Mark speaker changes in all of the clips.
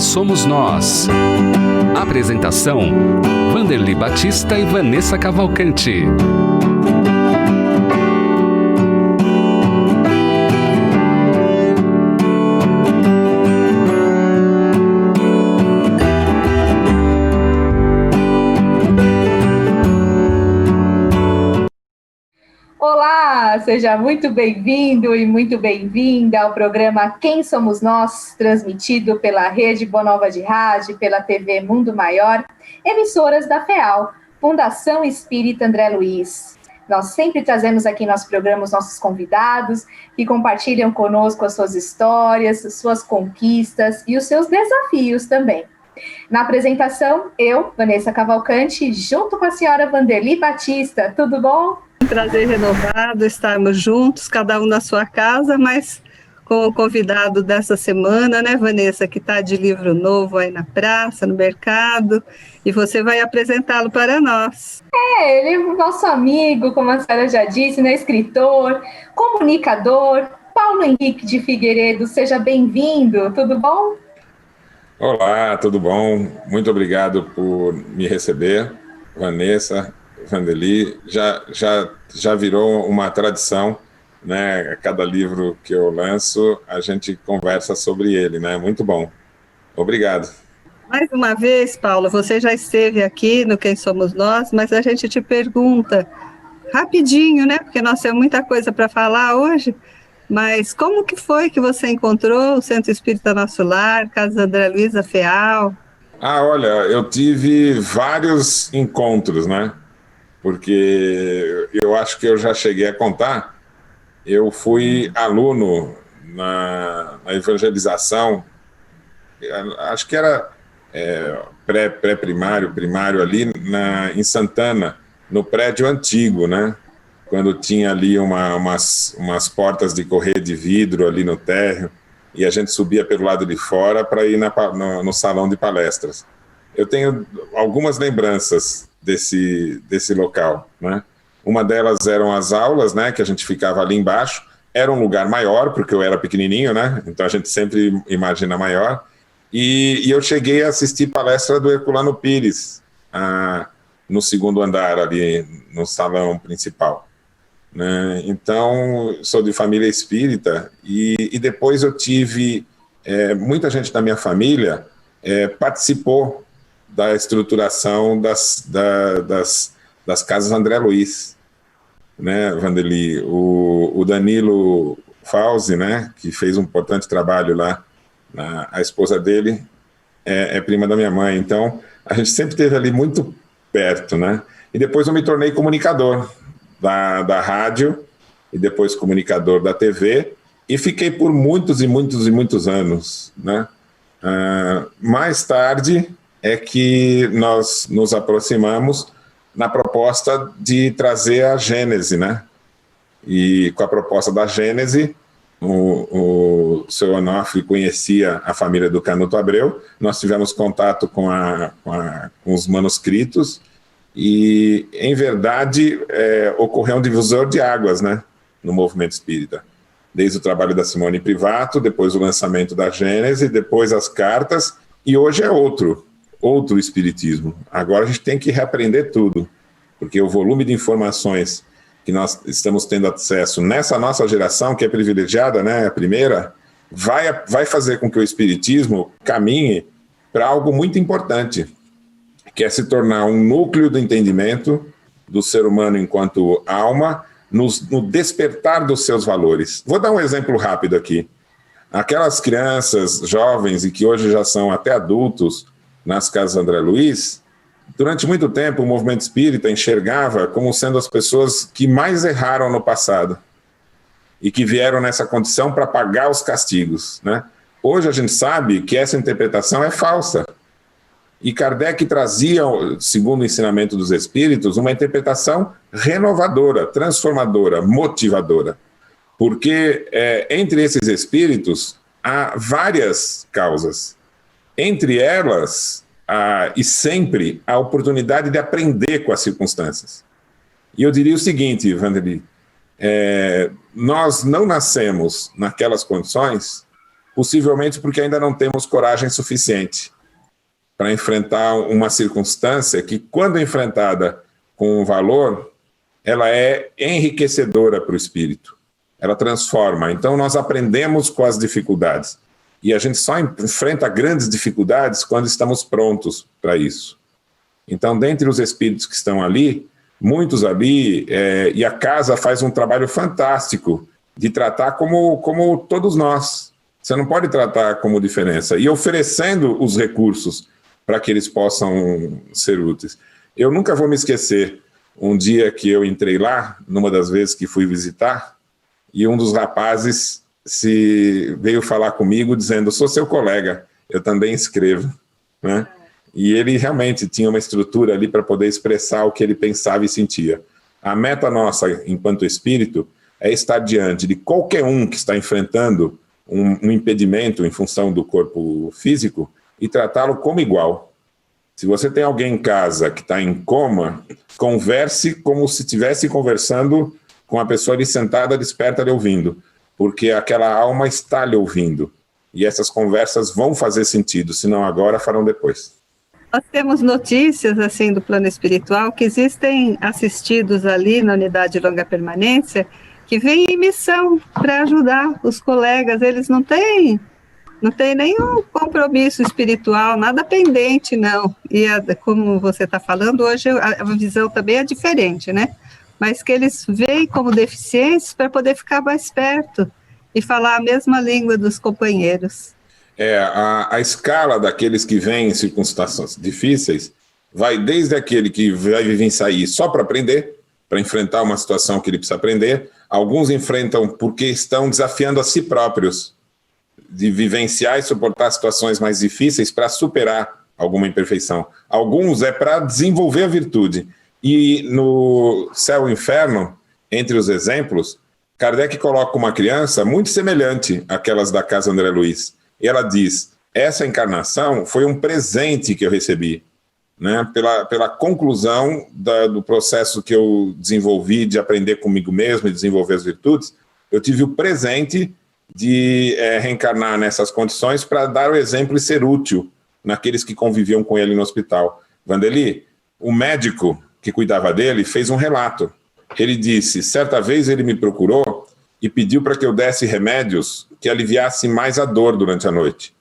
Speaker 1: Quem Somos Nós? Apresentação: Vanderly Batista e Vanessa Cavalcante.
Speaker 2: Olá, seja muito bem-vindo e muito bem-vinda ao programa Quem Somos Nós, transmitido pela Rede Boa Nova de Rádio, pela TV Mundo Maior, emissoras da FEAL, Fundação Espírita André Luiz. Nós sempre trazemos aqui em nosso programa os nossos convidados, que compartilham conosco as suas histórias, as suas conquistas e os seus desafios também. Na apresentação, eu, Vanessa Cavalcante, junto com a senhora Vanderly Batista. Tudo bom?
Speaker 3: Prazer renovado estarmos juntos, cada um na sua casa, mas com o convidado dessa semana, né, Vanessa, que está de livro novo aí na praça, no mercado, e você vai apresentá-lo para nós.
Speaker 2: Ele é o nosso amigo, como a senhora já disse, né, escritor, comunicador, Paulo Henrique de Figueiredo. Seja bem-vindo, tudo bom?
Speaker 4: Olá, tudo bom? Muito obrigado por me receber, Vanessa, Vanderly. Já virou uma tradição, né? Cada livro que eu lanço, a gente conversa sobre ele, né? Muito bom. Obrigado.
Speaker 3: Mais uma vez, Paulo, você já esteve aqui no Quem Somos Nós, mas a gente te pergunta, rapidinho, né? Porque nós temos muita coisa para falar hoje, mas como que foi que você encontrou o Centro Espírita Nosso Lar, Casa André Luiz, a FEAL?
Speaker 4: Olha, eu tive vários encontros, né? Porque eu acho que eu já cheguei a contar, eu fui aluno na evangelização, acho que era pré-primário, primário ali em Santana, no prédio antigo, né? Quando tinha ali umas portas de correr de vidro ali no térreo, e a gente subia pelo lado de fora para ir no salão de palestras. Eu tenho algumas lembranças desse local, né? Uma delas eram as aulas, né, que a gente ficava ali embaixo. Era um lugar maior, porque eu era pequenininho, né? Então a gente sempre imagina maior. E eu cheguei a assistir palestra do Herculano Pires, no segundo andar ali, no salão principal, né? Então, sou de família espírita, e depois eu tive, muita gente da minha família participou da estruturação das casas André Luiz, né, Vanderly? O Danilo Fauzi, né, que fez um importante trabalho lá, a esposa dele é prima da minha mãe, então a gente sempre esteve ali muito perto, né? E depois eu me tornei comunicador da rádio, e depois comunicador da TV, e fiquei por muitos e muitos e muitos anos, né? Mais tarde é que nós nos aproximamos na proposta de trazer a Gênese, né? E com a proposta da Gênese, o seu Onofre conhecia a família do Canuto Abreu, nós tivemos contato com os manuscritos, e, em verdade, ocorreu um divisor de águas, né, no movimento espírita. Desde o trabalho da Simone Privato, depois o lançamento da Gênese, depois as cartas, e hoje é outro espiritismo. Agora a gente tem que reaprender tudo, porque o volume de informações que nós estamos tendo acesso nessa nossa geração, que é privilegiada, né, a primeira, vai fazer com que o espiritismo caminhe para algo muito importante, que é se tornar um núcleo do entendimento do ser humano enquanto alma, no despertar dos seus valores. Vou dar um exemplo rápido aqui. Aquelas crianças jovens e que hoje já são até adultos nas casas André Luiz, durante muito tempo o movimento espírita enxergava como sendo as pessoas que mais erraram no passado e que vieram nessa condição para pagar os castigos, né? Hoje a gente sabe que essa interpretação é falsa. E Kardec trazia, segundo o ensinamento dos espíritos, uma interpretação renovadora, transformadora, motivadora. Porque entre esses espíritos há várias causas. Entre elas, e sempre, a oportunidade de aprender com as circunstâncias. E eu diria o seguinte, Vanderly, nós não nascemos naquelas condições possivelmente porque ainda não temos coragem suficiente para enfrentar uma circunstância que, quando enfrentada com valor, ela é enriquecedora para o espírito, ela transforma. Então nós aprendemos com as dificuldades, e a gente só enfrenta grandes dificuldades quando estamos prontos para isso. Então, dentre os espíritos que estão ali, muitos ali, e a casa faz um trabalho fantástico de tratar como todos nós. Você não pode tratar como diferença, e oferecendo os recursos para que eles possam ser úteis. Eu nunca vou me esquecer um dia que eu entrei lá, numa das vezes que fui visitar, e um dos rapazes veio falar comigo dizendo: sou seu colega, eu também escrevo, né? E ele realmente tinha uma estrutura ali para poder expressar o que ele pensava e sentia. A meta nossa, enquanto espírito, é estar diante de qualquer um que está enfrentando um impedimento em função do corpo físico e tratá-lo como igual. Se você tem alguém em casa que está em coma, converse como se estivesse conversando com a pessoa ali sentada, desperta, lhe ouvindo, porque aquela alma está lhe ouvindo. E essas conversas vão fazer sentido, se não agora, farão depois.
Speaker 3: Nós temos notícias, assim, do plano espiritual, que existem assistidos ali na unidade de longa permanência, que vêm em missão para ajudar os colegas. Eles não têm nenhum compromisso espiritual, nada pendente, não. E como você está falando, hoje a visão também é diferente, né? Mas que eles veem como deficientes para poder ficar mais perto e falar a mesma língua dos companheiros.
Speaker 4: A escala daqueles que vêm em circunstâncias difíceis vai desde aquele que vai vivenciar só para aprender, para enfrentar uma situação que ele precisa aprender. Alguns enfrentam porque estão desafiando a si próprios, de vivenciar e suportar situações mais difíceis para superar alguma imperfeição. Alguns é para desenvolver a virtude. E no Céu e Inferno, entre os exemplos, Kardec coloca uma criança muito semelhante àquelas da Casa André Luiz. E ela diz: essa encarnação foi um presente que eu recebi, né? Pela conclusão do processo que eu desenvolvi de aprender comigo mesmo e desenvolver as virtudes, eu tive o presente de reencarnar nessas condições para dar o exemplo e ser útil naqueles que conviviam com ele no hospital. Vandeli, o médico que cuidava dele fez um relato. Ele disse: certa vez ele me procurou e pediu para que eu desse remédios que aliviassem mais a dor durante a noite.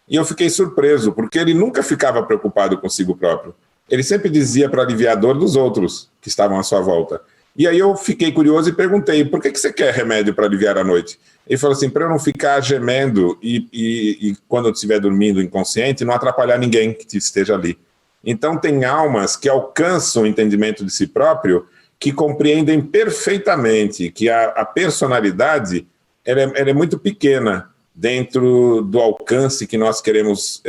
Speaker 4: E eu fiquei surpreso, porque ele nunca ficava preocupado consigo próprio. Ele sempre dizia para aliviar a dor dos outros que estavam à sua volta. E aí eu fiquei curioso e perguntei: por que você quer remédio para aliviar a noite? Ele falou assim: para eu não ficar gemendo e quando eu estiver dormindo inconsciente, não atrapalhar ninguém que esteja ali. Então tem almas que alcançam o entendimento de si próprio, que compreendem perfeitamente que a personalidade ela é muito pequena dentro do alcance que nós queremos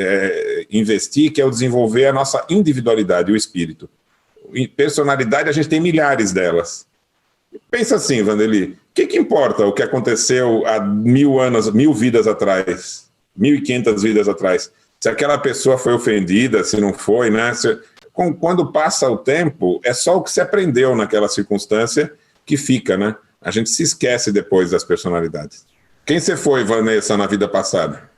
Speaker 4: investir, que é o desenvolver a nossa individualidade, o espírito. E personalidade, a gente tem milhares delas. Pensa assim, Vandeli, o que importa o que aconteceu há 1000 anos, 1000 vidas atrás, 1500 vidas atrás? Se aquela pessoa foi ofendida, se não foi, né? Quando passa o tempo, é só o que se aprendeu naquela circunstância que fica, né? A gente se esquece depois das personalidades. Quem você foi, Vanessa, na vida passada?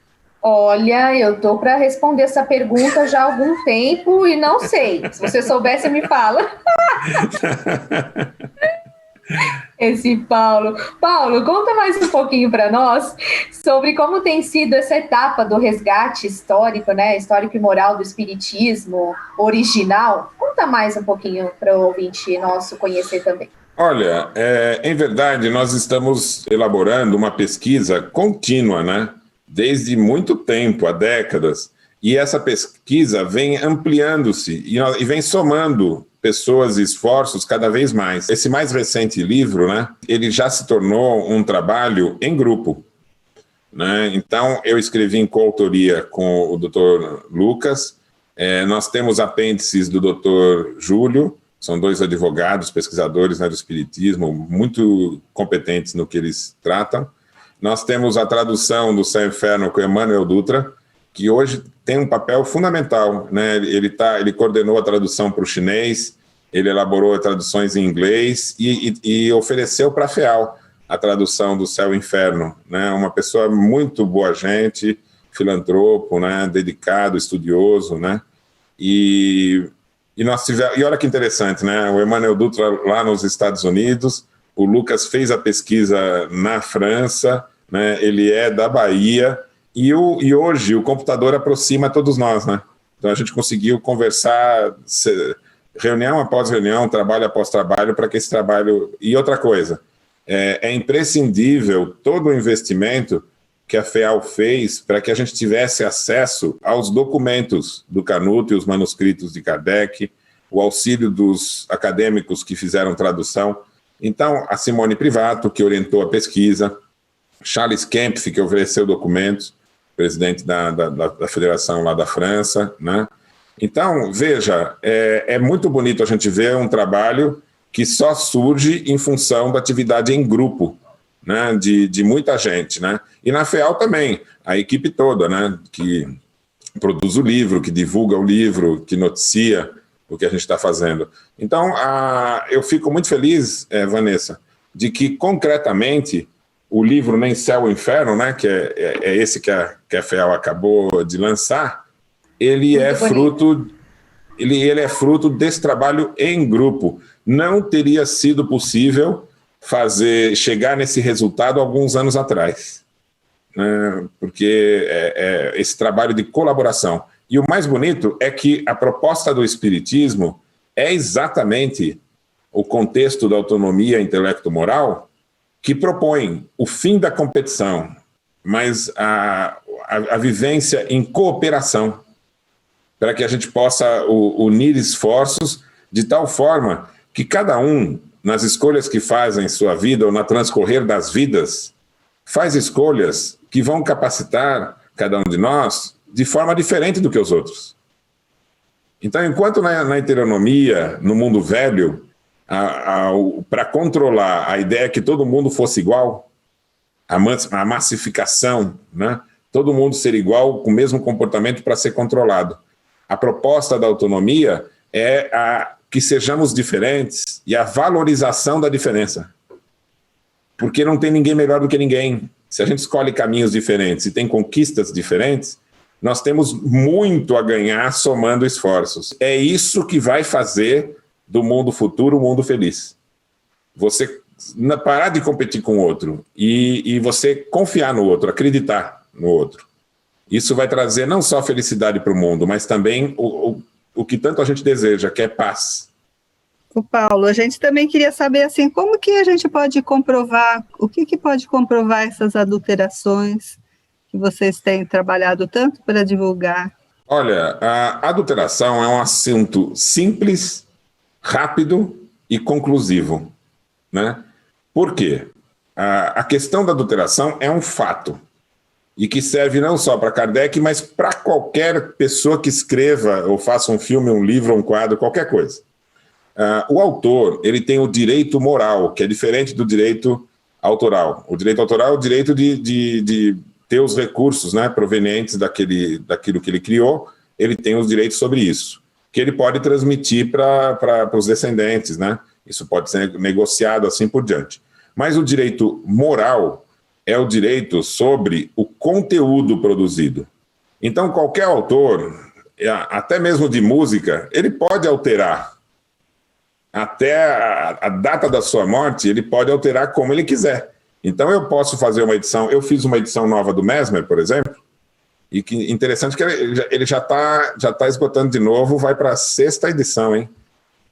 Speaker 2: Olha, eu tô para responder essa pergunta já há algum tempo e não sei. Se você soubesse, me fala. Esse Paulo. Paulo, conta mais um pouquinho para nós sobre como tem sido essa etapa do resgate histórico, né? Histórico e moral do espiritismo original. Conta mais um pouquinho para o ouvinte nosso conhecer também.
Speaker 4: Olha, em verdade, nós estamos elaborando uma pesquisa contínua, né? Desde muito tempo, há décadas. E essa pesquisa vem ampliando-se e vem somando pessoas e esforços cada vez mais. Esse mais recente livro, né, ele já se tornou um trabalho em grupo, né? Então, eu escrevi em coautoria com o Dr. Lucas, nós temos apêndices do Dr. Júlio, são 2 advogados, pesquisadores, né, do espiritismo, muito competentes no que eles tratam. Nós temos a tradução do Céu e Inferno com Emmanuel Dutra, que hoje tem um papel fundamental, né? Ele coordenou a tradução para o chinês, ele elaborou traduções em inglês e ofereceu para a FEAL a tradução do Céu e Inferno, né? Uma pessoa muito boa gente, filantropo, né? Dedicado, estudioso, né? E nós tivemos, e olha que interessante, né? O Emmanuel Dutra lá nos Estados Unidos, o Lucas fez a pesquisa na França, né? Ele é da Bahia, e hoje o computador aproxima todos nós, né? Então a gente conseguiu conversar, reunião após reunião, trabalho após trabalho, para que esse trabalho... E outra coisa, é imprescindível todo o investimento que a FEAL fez para que a gente tivesse acesso aos documentos do Canuto e os manuscritos de Kardec, o auxílio dos acadêmicos que fizeram tradução. Então, a Simone Privato, que orientou a pesquisa, Charles Kempf, que ofereceu documentos, presidente da federação lá da França, né? Então, veja, é muito bonito a gente ver um trabalho que só surge em função da atividade em grupo, né, de muita gente, né? E na FEAL também, a equipe toda, né, que produz o livro, que divulga o livro, que noticia o que a gente está fazendo. Então, eu fico muito feliz, Vanessa, de que concretamente o livro Nem Céu ou Inferno, né, que é esse que a FEAL acabou de lançar, ele é fruto desse trabalho em grupo. Não teria sido possível chegar nesse resultado alguns anos atrás, né? Porque esse trabalho de colaboração. E o mais bonito é que a proposta do Espiritismo é exatamente o contexto da autonomia intelecto-moral que propõe o fim da competição, mas a vivência em cooperação, para que a gente possa unir esforços de tal forma que cada um, nas escolhas que faz em sua vida ou na transcorrer das vidas, faz escolhas que vão capacitar cada um de nós de forma diferente do que os outros. Então, enquanto na heteronomia, no mundo velho, para controlar a ideia que todo mundo fosse igual, a massificação, né? Todo mundo ser igual, com o mesmo comportamento para ser controlado. A proposta da autonomia é que sejamos diferentes e a valorização da diferença. Porque não tem ninguém melhor do que ninguém. Se a gente escolhe caminhos diferentes e tem conquistas diferentes, nós temos muito a ganhar somando esforços. É isso que vai fazer do mundo futuro um mundo feliz. Você parar de competir com o outro e você confiar no outro, acreditar no outro. Isso vai trazer não só felicidade para o mundo, mas também o que tanto a gente deseja, que é paz.
Speaker 3: O Paulo, a gente também queria saber assim, como que a gente pode comprovar, o que pode comprovar essas adulterações que vocês têm trabalhado tanto para divulgar?
Speaker 4: Olha, a adulteração é um assunto simples, rápido e conclusivo, né? Por quê? A questão da adulteração é um fato, e que serve não só para Kardec, mas para qualquer pessoa que escreva ou faça um filme, um livro, um quadro, qualquer coisa. O autor, ele tem o direito moral, que é diferente do direito autoral. O direito autoral é o direito de ter os recursos, né, provenientes daquilo que ele criou, ele tem os direitos sobre isso, que ele pode transmitir para os descendentes, né? Isso pode ser negociado assim por diante. Mas o direito moral é o direito sobre o conteúdo produzido. Então, qualquer autor, até mesmo de música, ele pode alterar. Até a data da sua morte, ele pode alterar como ele quiser. Então, eu posso fazer uma edição... Eu fiz uma edição nova do Mesmer, por exemplo, e que interessante que ele já tá esgotando de novo, vai para a 6ª edição, hein?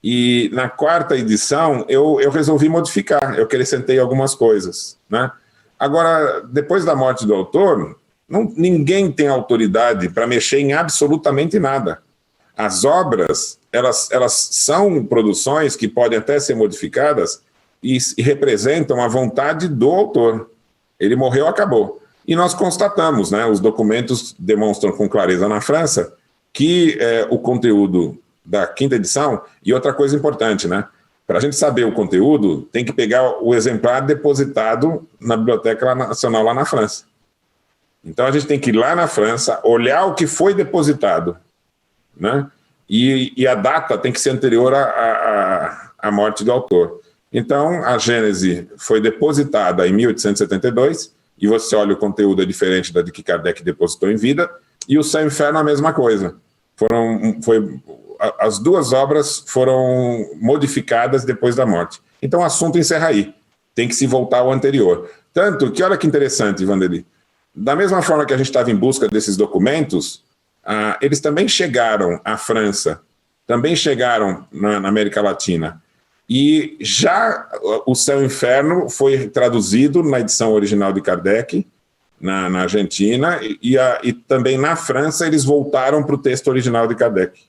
Speaker 4: E na 4ª edição, eu resolvi modificar, eu acrescentei algumas coisas, né? Agora, depois da morte do autor, ninguém tem autoridade para mexer em absolutamente nada. As obras, elas são produções que podem até ser modificadas e representam a vontade do autor. Ele morreu, acabou. E nós constatamos, né, os documentos demonstram com clareza na França que o conteúdo da 5ª edição, e outra coisa importante, né? Para a gente saber o conteúdo, tem que pegar o exemplar depositado na Biblioteca Nacional lá na França. Então a gente tem que ir lá na França, olhar o que foi depositado, né? E a data tem que ser anterior à morte do autor. Então, a Gênese foi depositada em 1872, e você olha, o conteúdo é diferente da de que Kardec depositou em vida, e o Céu e o Inferno a mesma coisa. As duas obras foram modificadas depois da morte. Então, o assunto encerra aí. Tem que se voltar ao anterior. Tanto que, olha que interessante, Vanderly, da mesma forma que a gente estava em busca desses documentos, eles também chegaram à França, também chegaram na América Latina. E já o Céu e o Inferno foi traduzido na edição original de Kardec, na Argentina, e também na França eles voltaram para o texto original de Kardec.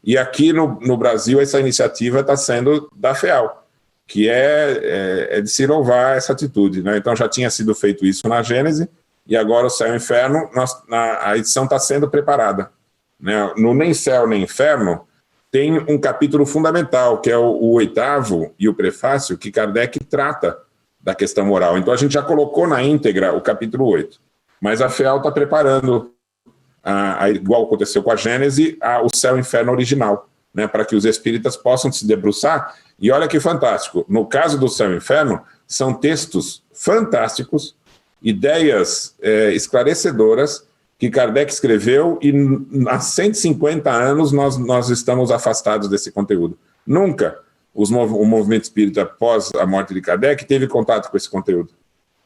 Speaker 4: E aqui no Brasil essa iniciativa está sendo da FEAL, que é de se louvar essa atitude, né? Então já tinha sido feito isso na Gênese, e agora o Céu e o Inferno, a edição está sendo preparada, né? No Nem Céu Nem Inferno tem um capítulo fundamental, que é o 8º e o prefácio, que Kardec trata da questão moral. Então a gente já colocou na íntegra o capítulo 8, mas a FEAL está preparando, igual aconteceu com a Gênese, o Céu e o Inferno original, né, para que os espíritas possam se debruçar. E olha que fantástico, no caso do Céu e Inferno, são textos fantásticos, ideias esclarecedoras, que Kardec escreveu, e há 150 anos nós estamos afastados desse conteúdo. Nunca o movimento espírita, após a morte de Kardec, teve contato com esse conteúdo.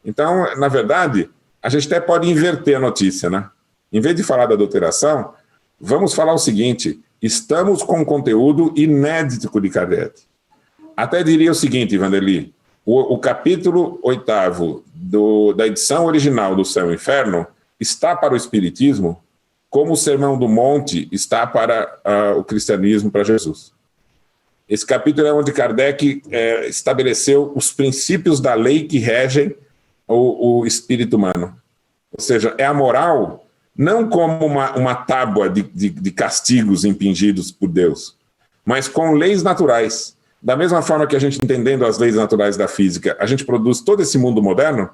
Speaker 4: Então, na verdade, a gente até pode inverter a notícia, né? Em vez de falar da adulteração, vamos falar o seguinte: estamos com conteúdo inédito de Kardec. Até diria o seguinte, Vanderly, o capítulo 8º da edição original do Céu e Inferno está para o Espiritismo como o Sermão do Monte está para o cristianismo, para Jesus. Esse capítulo é onde Kardec estabeleceu os princípios da lei que regem o espírito humano. Ou seja, é a moral não como uma tábua de castigos impingidos por Deus, mas com leis naturais. Da mesma forma que a gente, entendendo as leis naturais da física, a gente produz todo esse mundo moderno,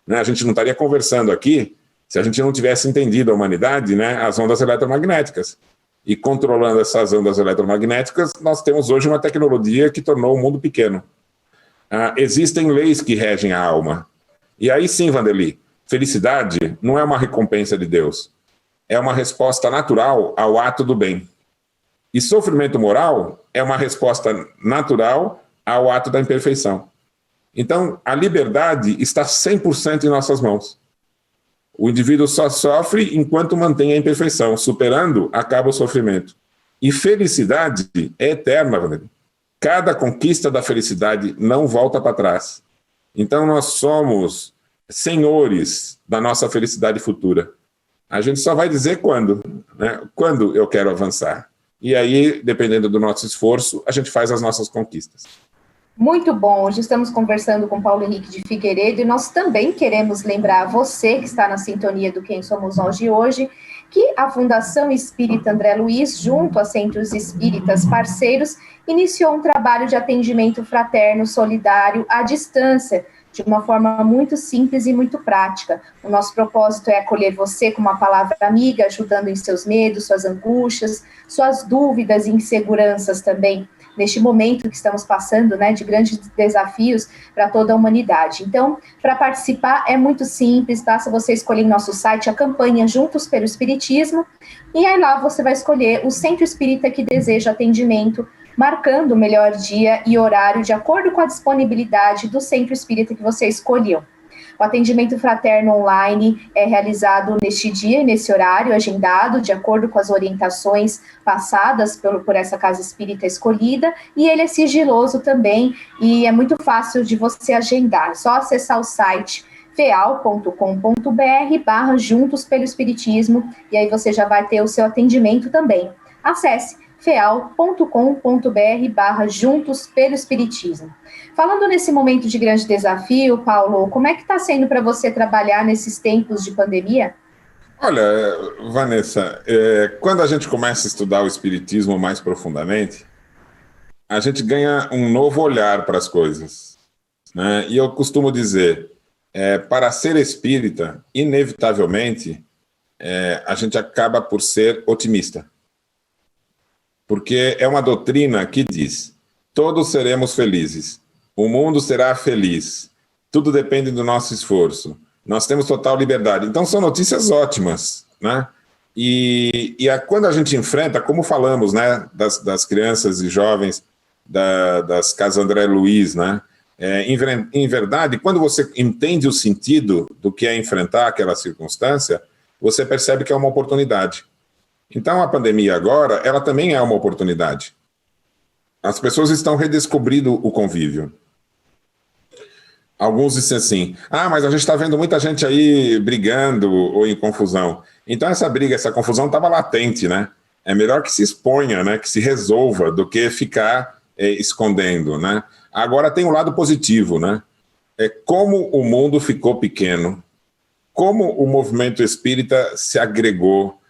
Speaker 4: né? A gente não estaria conversando aqui se a gente não tivesse entendido a humanidade, né, as ondas eletromagnéticas. E controlando essas ondas eletromagnéticas, nós temos hoje uma tecnologia que tornou o mundo pequeno. Existem leis que regem a alma. E aí sim, Vanderly, felicidade não é uma recompensa de Deus, é uma resposta natural ao ato do bem. E sofrimento moral é uma resposta natural ao ato da imperfeição. Então, a liberdade está 100% em nossas mãos. O indivíduo só sofre enquanto mantém a imperfeição. Superando, acaba o sofrimento. E felicidade é eterna, Vanderly. Cada conquista da felicidade não volta para trás. Então, nós somos senhores da nossa felicidade futura. A gente só vai dizer quando, né? Quando eu quero avançar. E aí, dependendo do nosso esforço, a gente faz as nossas conquistas.
Speaker 2: Muito bom, hoje estamos conversando com Paulo Henrique de Figueiredo e nós também queremos lembrar você que está na sintonia do Quem Somos Nós de hoje, que a Fundação Espírita André Luiz, junto a Centros Espíritas Parceiros, iniciou um trabalho de atendimento fraterno, solidário, à distância, de uma forma muito simples e muito prática. O nosso propósito é acolher você com uma palavra amiga, ajudando em seus medos, suas angústias, suas dúvidas e inseguranças também, neste momento que estamos passando, né, de grandes desafios para toda a humanidade. Então, para participar é muito simples, basta você escolher em nosso site a campanha Juntos pelo Espiritismo, e aí lá você vai escolher o centro espírita que deseja atendimento, marcando o melhor dia e horário de acordo com a disponibilidade do centro espírita que você escolheu. O atendimento fraterno online é realizado neste dia e nesse horário agendado, de acordo com as orientações passadas por essa casa espírita escolhida, e ele é sigiloso também, e é muito fácil de você agendar. É só acessar o site feal.com.br/Juntos pelo Espiritismo, e aí você já vai ter o seu atendimento também. Acesse feal.com.br/Juntos pelo Espiritismo. Falando nesse momento de grande desafio, Paulo, como é que está sendo para você trabalhar nesses tempos de pandemia?
Speaker 4: Olha, Vanessa, quando a gente começa a estudar o Espiritismo mais profundamente, a gente ganha um novo olhar para as coisas, né? E eu costumo dizer, para ser espírita, inevitavelmente, a gente acaba por ser otimista. Porque é uma doutrina que diz: todos seremos felizes, O mundo será feliz. Tudo depende do nosso esforço. Nós temos total liberdade. Então, são notícias ótimas, né? Quando a gente enfrenta, como falamos, né, das crianças e jovens das casas André Luiz, né? Em verdade, quando você entende o sentido do que é enfrentar aquela circunstância, você percebe que é uma oportunidade. Então, a pandemia agora, ela também é uma oportunidade. As pessoas estão redescobrindo o convívio. Alguns dizem assim, mas a gente está vendo muita gente aí brigando ou em confusão. Então, essa briga, essa confusão estava latente, né? É melhor que se exponha, né? Que se resolva, do que ficar escondendo, né? Agora tem um lado positivo, né? Como o mundo ficou pequeno, como o movimento espírita se agregou,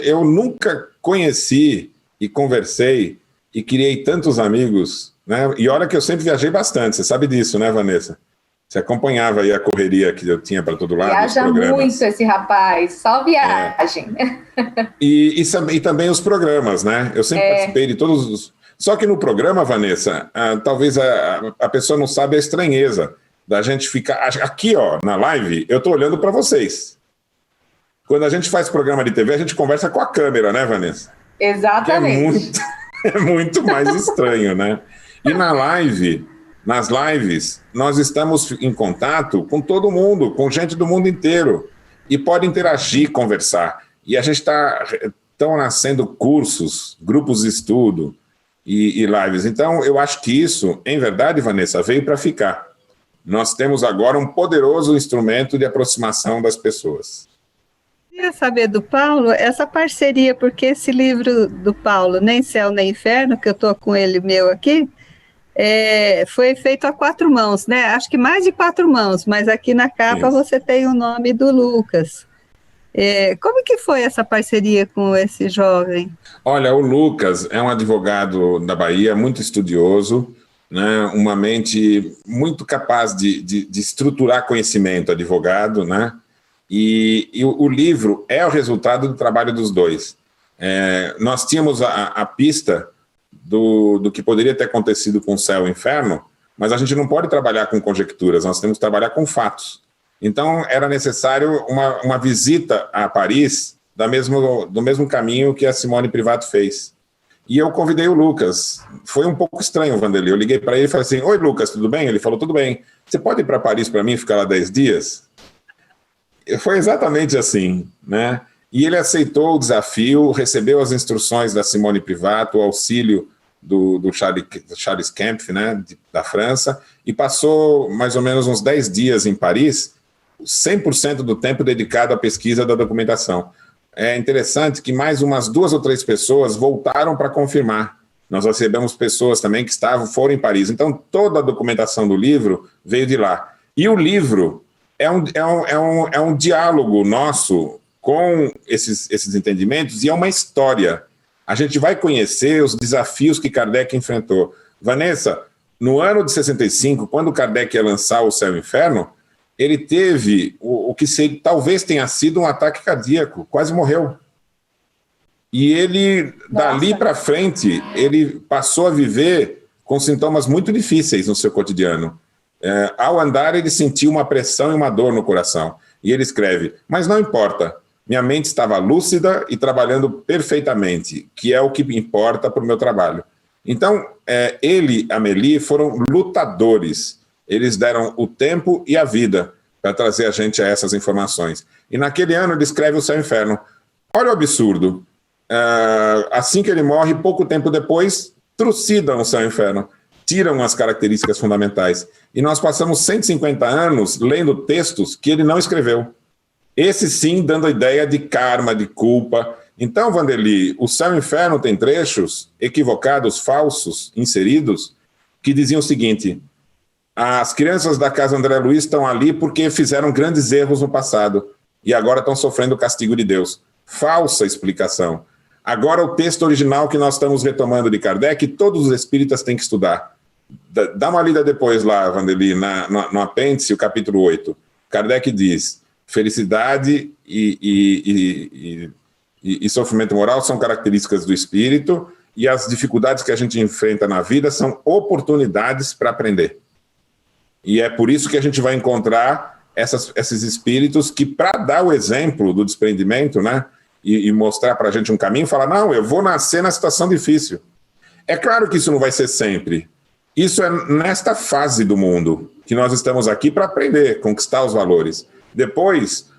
Speaker 4: eu nunca conheci e conversei e criei tantos amigos, né? E olha que eu sempre viajei bastante, você sabe disso, né, Vanessa? Você acompanhava aí a correria que eu tinha para todo lado.
Speaker 2: Viaja muito esse rapaz, só viagem.
Speaker 4: E também os programas, né? Eu sempre participei de todos os... Só que no programa, Vanessa, talvez a pessoa não sabe a estranheza da gente ficar... Aqui, ó, na live, eu estou olhando para vocês. Quando a gente faz programa de TV, a gente conversa com a câmera, né, Vanessa?
Speaker 2: Exatamente.
Speaker 4: É muito mais estranho, né? E nas lives, nós estamos em contato com todo mundo, com gente do mundo inteiro. E pode interagir, conversar. E a gente estão nascendo cursos, grupos de estudo e lives. Então, eu acho que isso, em verdade, Vanessa, veio para ficar. Nós temos agora um poderoso instrumento de aproximação das pessoas.
Speaker 3: Queria saber do Paulo, essa parceria, porque esse livro do Paulo, Nem Céu Nem Inferno, que eu estou com ele meu aqui, foi feito a 4 mãos, né? Acho que mais de 4 mãos, mas aqui na capa você tem o nome do Lucas. Como que foi essa parceria com esse jovem?
Speaker 4: Olha, o Lucas é um advogado da Bahia, muito estudioso, né? Uma mente muito capaz de estruturar conhecimento, advogado, né? E o livro é o resultado do trabalho dos dois. Nós tínhamos a pista do que poderia ter acontecido com o céu e o inferno, mas a gente não pode trabalhar com conjecturas, nós temos que trabalhar com fatos. Então, era necessário uma visita a Paris do mesmo caminho que a Simone Privato fez. E eu convidei o Lucas. Foi um pouco estranho, Vanderlei. Eu liguei para ele e falei assim, oi, Lucas, tudo bem? Ele falou, tudo bem. Você pode ir para Paris para mim e ficar lá 10 dias? Foi exatamente assim, né? E ele aceitou o desafio, recebeu as instruções da Simone Privato, o auxílio do Charles Kempf, né, da França, e passou mais ou menos uns 10 dias em Paris, 100% do tempo dedicado à pesquisa da documentação. É interessante que mais umas 2 ou 3 pessoas voltaram para confirmar. Nós recebemos pessoas também que foram em Paris. Então, toda a documentação do livro veio de lá. E o livro é um diálogo nosso com esses entendimentos, e é uma história. A gente vai conhecer os desafios que Kardec enfrentou. Vanessa, no ano de 65, quando Kardec ia lançar o Céu e o Inferno, ele teve o que talvez tenha sido um ataque cardíaco, quase morreu. E ele, dali para frente, ele passou a viver com sintomas muito difíceis no seu cotidiano. Ao andar, ele sentiu uma pressão e uma dor no coração. E ele escreve, mas não importa, minha mente estava lúcida e trabalhando perfeitamente, que é o que importa para o meu trabalho. Então, ele e a Amélie foram lutadores. Eles deram o tempo e a vida para trazer a gente a essas informações. E naquele ano ele escreve o Céu e o Inferno. Olha o absurdo. Assim que ele morre, pouco tempo depois, trucidam o Céu e o Inferno. Tiram as características fundamentais. E nós passamos 150 anos lendo textos que ele não escreveu. Esse sim dando a ideia de karma, de culpa. Então, Vanderlei, o Céu e o Inferno tem trechos equivocados, falsos, inseridos, que diziam o seguinte: as crianças da casa André Luiz estão ali porque fizeram grandes erros no passado e agora estão sofrendo o castigo de Deus. Falsa explicação. Agora o texto original que nós estamos retomando de Kardec, todos os espíritas têm que estudar. Dá uma lida depois lá, Vanderlei, no apêndice, o capítulo 8. Kardec diz: felicidade e sofrimento moral são características do espírito, e as dificuldades que a gente enfrenta na vida são oportunidades para aprender. E é por isso que a gente vai encontrar esses espíritos que, para dar o exemplo do desprendimento, né, e mostrar para a gente um caminho, falar, não, eu vou nascer na situação difícil. É claro que isso não vai ser sempre. Isso é nesta fase do mundo que nós estamos aqui para aprender, conquistar os valores. Depois,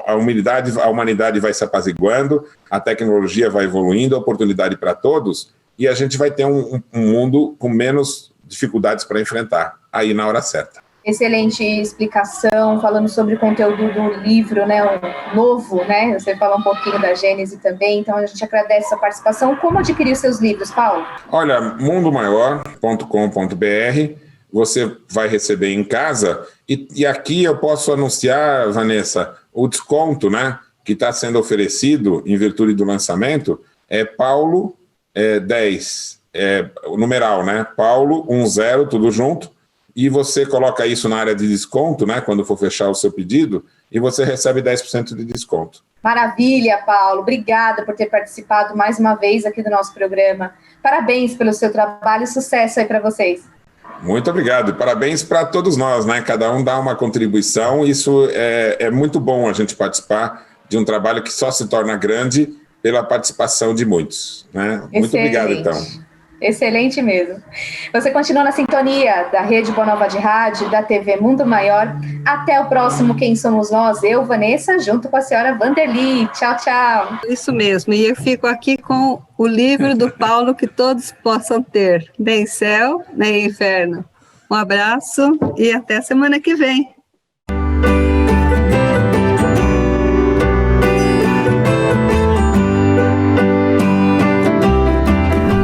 Speaker 4: a humanidade vai se apaziguando, a tecnologia vai evoluindo, a oportunidade para todos, e a gente vai ter um mundo com menos dificuldades para enfrentar, aí na hora certa.
Speaker 2: Excelente explicação, falando sobre o conteúdo do livro, né, um novo, né, você fala um pouquinho da Gênese também, então a gente agradece a participação. Como adquirir seus livros, Paulo?
Speaker 4: Olha, mundomaior.com.br, você vai receber em casa, e aqui eu posso anunciar, Vanessa, o desconto, né, que está sendo oferecido em virtude do lançamento, é Paulo 10, o numeral, né, Paulo 10, tudo junto, e você coloca isso na área de desconto, né, quando for fechar o seu pedido, e você recebe 10% de desconto.
Speaker 2: Maravilha, Paulo. Obrigada por ter participado mais uma vez aqui do nosso programa. Parabéns pelo seu trabalho e sucesso aí para vocês.
Speaker 4: Muito obrigado. Parabéns para todos nós, né? Cada um dá uma contribuição. Isso é muito bom a gente participar de um trabalho que só se torna grande pela participação de muitos, né? Muito obrigado, então.
Speaker 2: Excelente mesmo. Você continua na sintonia da Rede Boa Nova de Rádio, da TV Mundo Maior. Até o próximo Quem Somos Nós, eu, Vanessa, junto com a senhora Vanderly. Tchau, tchau.
Speaker 3: Isso mesmo, e eu fico aqui com o livro do Paulo que todos possam ter, nem céu, nem inferno. Um abraço e até semana que vem.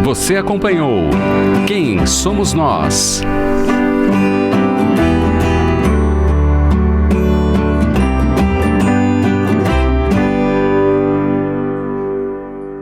Speaker 1: Você acompanhou Quem Somos Nós?